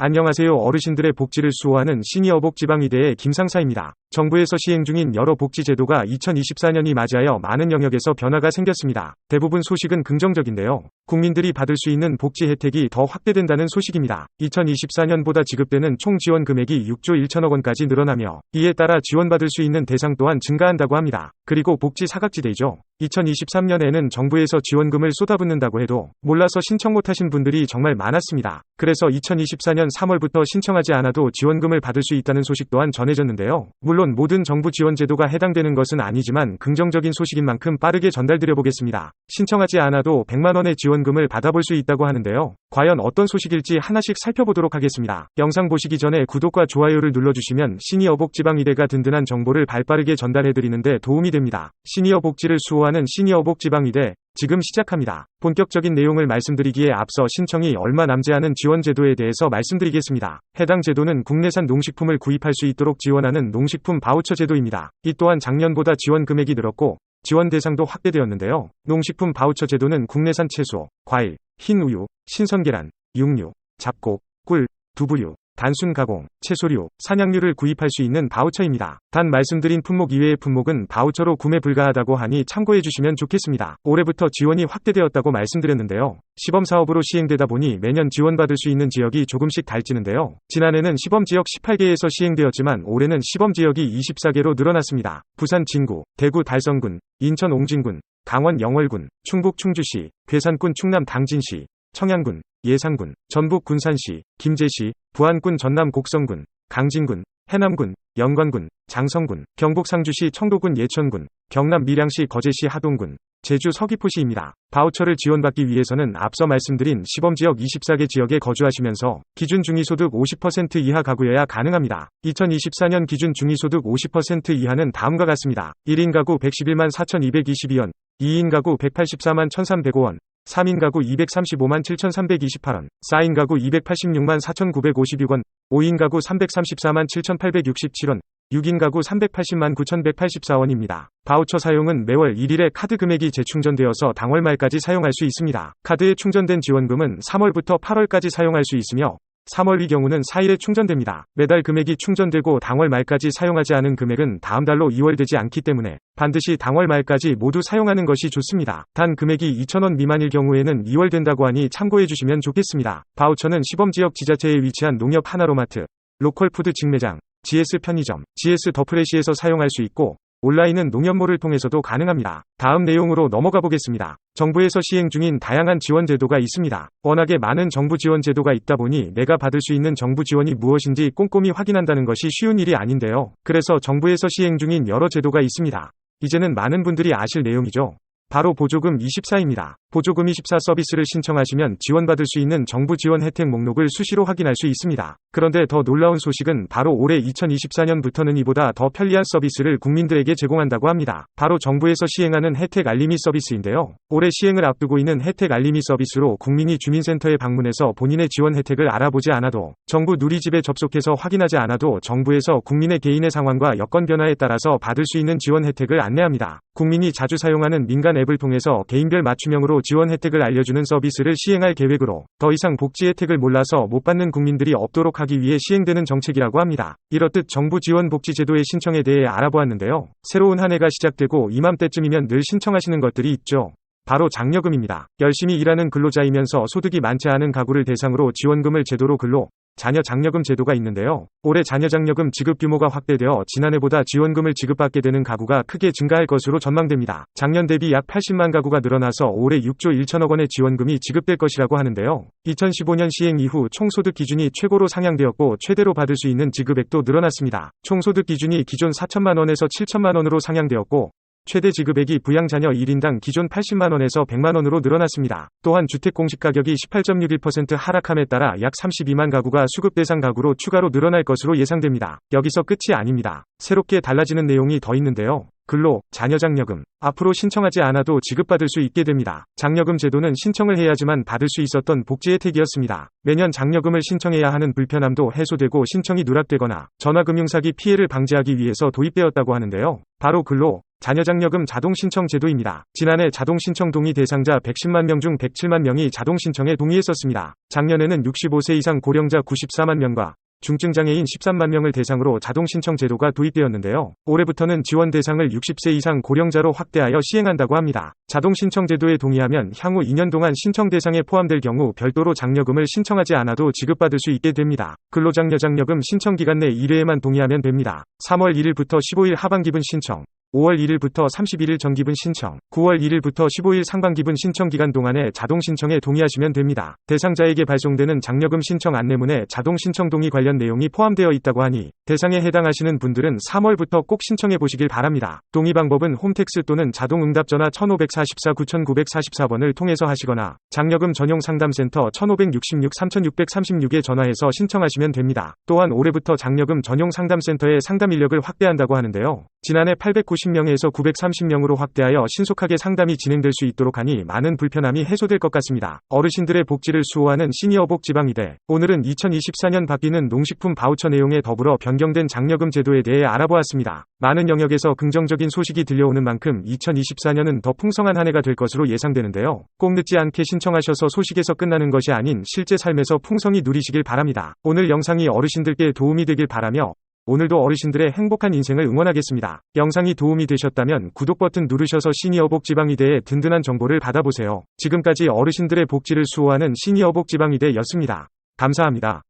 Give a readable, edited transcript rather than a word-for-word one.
안녕하세요. 어르신들의 복지를 수호하는 시니어복지방위대의 김상사입니다. 정부에서 시행 중인 여러 복지 제도가 2024년이 맞이하여 많은 영역에서 변화가 생겼습니다. 대부분 소식은 긍정적인데요. 국민들이 받을 수 있는 복지 혜택이 더 확대된다는 소식입니다. 2024년보다 지급되는 총 지원 금액이 6조 1천억 원까지 늘어나며 이에 따라 지원받을 수 있는 대상 또한 증가한다고 합니다. 그리고 복지 사각지대이죠. 2023년에는 정부에서 지원금을 쏟아붓는다고 해도 몰라서 신청 못하신 분들이 정말 많았습니다. 그래서 2024년 3월부터 신청하지 않아도 지원금을 받을 수 있다는 소식 또한 전해졌는데요. 물론 모든 정부 지원 제도가 해당되는 것은 아니지만 긍정적인 소식인 만큼 빠르게 전달드려 보겠습니다. 신청하지 않아도 100만 원의 지원금을 받아볼 수 있다고 하는데요. 과연 어떤 소식일지 하나씩 살펴보도록 하겠습니다. 영상 보시기 전에 구독과 좋아요를 눌러주시면 시니어복지방위대가 든든한 정보를 발빠르게 전달해드리는데 도움이 됩니다. 시니어복지를 수호하는 시니어복지방위대 지금 시작합니다. 본격적인 내용을 말씀드리기에 앞서 신청이 얼마 남지 않은 지원 제도에 대해서 말씀드리겠습니다. 해당 제도는 국내산 농식품을 구입할 수 있도록 지원하는 농식품 바우처 제도입니다. 이 또한 작년보다 지원 금액이 늘었고 지원 대상도 확대되었는데요. 농식품 바우처 제도는 국내산 채소, 과일, 흰 우유, 신선 계란, 육류, 잡곡, 꿀, 두부류, 단순 가공, 채소류, 산양류를 구입할 수 있는 바우처입니다. 단 말씀드린 품목 이외의 품목은 바우처로 구매 불가하다고 하니 참고해 주시면 좋겠습니다. 올해부터 지원이 확대되었다고 말씀드렸는데요. 시범사업으로 시행되다 보니 매년 지원받을 수 있는 지역이 조금씩 달찌는데요. 지난해는 시범지역 18개에서 시행되었지만 올해는 시범지역이 24개로 늘어났습니다. 부산 진구, 대구 달성군, 인천 옹진군, 강원 영월군, 충북 충주시, 괴산군 충남 당진시, 청양군, 예산군, 전북 군산시, 김제시, 부안군 전남 곡성군, 강진군, 해남군, 영광군, 장성군, 경북 상주시 청도군 예천군, 경남 밀양시 거제시 하동군, 제주 서귀포시입니다. 바우처를 지원받기 위해서는 앞서 말씀드린 시범지역 24개 지역에 거주하시면서 기준 중위소득 50% 이하 가구여야 가능합니다. 2024년 기준 중위소득 50% 이하는 다음과 같습니다. 1인 가구 111만 4,222원, 2인 가구 184만 1,305원, 3인 가구 235만 7,328원, 4인 가구 286만 4,956원, 5인 가구 334만 7,867원, 6인 가구 380만 9,184원입니다. 바우처 사용은 매월 1일에 카드 금액이 재충전되어서 당월 말까지 사용할 수 있습니다. 카드에 충전된 지원금은 3월부터 8월까지 사용할 수 있으며 3월의 경우는 4일에 충전됩니다. 매달 금액이 충전되고 당월 말까지 사용하지 않은 금액은 다음 달로 이월되지 않기 때문에 반드시 당월 말까지 모두 사용하는 것이 좋습니다. 단 금액이 2,000원 미만일 경우에는 이월된다고 하니 참고해 주시면 좋겠습니다. 바우처는 시범지역 지자체에 위치한 농협 하나로마트, 로컬푸드 직매장, GS 편의점, GS 더프레시에서 사용할 수 있고 온라인은 농협몰을 통해서도 가능합니다. 다음 내용으로 넘어가 보겠습니다. 정부에서 시행 중인 다양한 지원 제도가 있습니다. 워낙에 많은 정부 지원 제도가 있다 보니 내가 받을 수 있는 정부 지원이 무엇인지 꼼꼼히 확인한다는 것이 쉬운 일이 아닌데요. 그래서 정부에서 시행 중인 여러 제도가 있습니다. 이제는 많은 분들이 아실 내용이죠. 바로 보조금 24입니다. 보조금 24 서비스를 신청하시면 지원받을 수 있는 정부 지원 혜택 목록을 수시로 확인할 수 있습니다. 그런데 더 놀라운 소식은 바로 올해 2024년부터는 이보다 더 편리한 서비스를 국민들에게 제공한다고 합니다. 바로 정부에서 시행하는 혜택 알림이 서비스인데요. 올해 시행을 앞두고 있는 혜택 알림이 서비스로 국민이 주민센터에 방문해서 본인의 지원 혜택을 알아보지 않아도 정부 누리집에 접속해서 확인하지 않아도 정부에서 국민의 개인의 상황과 여건 변화에 따라서 받을 수 있는 지원 혜택을 안내합니다. 국민이 자주 사용하는 민간 앱을 통해서 개인별 맞춤형으로 지원 혜택을 알려주는 서비스를 시행할 계획으로 더 이상 복지 혜택을 몰라서 못 받는 국민들이 없도록 하기 위해 시행되는 정책이라고 합니다. 이렇듯 정부 지원 복지 제도의 신청에 대해 알아보았는데요. 새로운 한 해가 시작되고 이맘때쯤이면 늘 신청하시는 것들이 있죠. 바로 장려금입니다. 열심히 일하는 근로자이면서 소득이 많지 않은 가구를 대상으로 지원금을 제도로 근로 자녀 장려금 제도가 있는데요. 올해 자녀 장려금 지급 규모가 확대되어 지난해보다 지원금을 지급받게 되는 가구가 크게 증가할 것으로 전망됩니다. 작년 대비 약 80만 가구가 늘어나서 올해 6조 1천억 원의 지원금이 지급될 것이라고 하는데요. 2015년 시행 이후 총소득 기준이 최고로 상향되었고 최대로 받을 수 있는 지급액도 늘어났습니다. 총소득 기준이 기존 4천만 원에서 7천만 원으로 상향되었고 최대 지급액이 부양자녀 1인당 기존 80만원에서 100만원으로 늘어났습니다. 또한 주택 공시가격이 18.61% 하락함에 따라 약 32만 가구가 수급 대상 가구로 추가로 늘어날 것으로 예상됩니다. 여기서 끝이 아닙니다. 새롭게 달라지는 내용이 더 있는데요. 근로, 자녀장려금. 앞으로 신청하지 않아도 지급받을 수 있게 됩니다. 장려금 제도는 신청을 해야지만 받을 수 있었던 복지 혜택이었습니다. 매년 장려금을 신청해야 하는 불편함도 해소되고 신청이 누락되거나 전화금융사기 피해를 방지하기 위해서 도입되었다고 하는데요. 바로 근로, 자녀장려금 자동신청 제도입니다. 지난해 자동신청 동의 대상자 110만 명 중 107만 명이 자동신청에 동의했었습니다. 작년에는 65세 이상 고령자 94만 명과 중증장애인 13만 명을 대상으로 자동신청 제도가 도입되었는데요. 올해부터는 지원 대상을 60세 이상 고령자로 확대하여 시행한다고 합니다. 자동신청 제도에 동의하면 향후 2년 동안 신청 대상에 포함될 경우 별도로 장려금을 신청하지 않아도 지급받을 수 있게 됩니다. 근로장려장려금 신청 기간 내 1회에만 동의하면 됩니다. 3월 1일부터 15일 하반기분 신청, 5월 1일부터 31일 정기분 신청, 9월 1일부터 15일 상반기분 신청 기간 동안에 자동신청에 동의하시면 됩니다. 대상자에게 발송되는 장려금 신청 안내문에 자동신청 동의 관련 내용이 포함되어 있다고 하니 대상에 해당하시는 분들은 3월부터 꼭 신청해 보시길 바랍니다. 동의 방법은 홈택스 또는 자동응답전화 1544-9944번을 통해서 하시거나 장려금 전용 상담센터 1566-3636에 전화해서 신청하시면 됩니다. 또한 올해부터 장려금 전용 상담센터의 상담 인력을 확대한다고 하는데요. 지난해 890명에서 930명으로 확대하여 신속하게 상담이 진행될 수 있도록 하니 많은 불편함이 해소될 것 같습니다. 어르신들의 복지를 수호하는 시니어복 지방의대. 오늘은 2024년 바뀌는 농식품 바우처 내용에 더불어 변경된 장려금 제도에 대해 알아보았습니다. 많은 영역에서 긍정적인 소식이 들려오는 만큼 2024년은 더 풍성한 한 해가 될 것으로 예상되는데요. 꼭 늦지 않게 신청하셔서 소식에서 끝나는 것이 아닌 실제 삶에서 풍성히 누리시길 바랍니다. 오늘 영상이 어르신들께 도움이 되길 바라며 오늘도 어르신들의 행복한 인생을 응원하겠습니다. 영상이 도움이 되셨다면 구독 버튼 누르셔서 시니어복 지방의대의 든든한 정보를 받아보세요. 지금까지 어르신들의 복지를 수호하는 시니어복 지방의대였습니다. 감사합니다.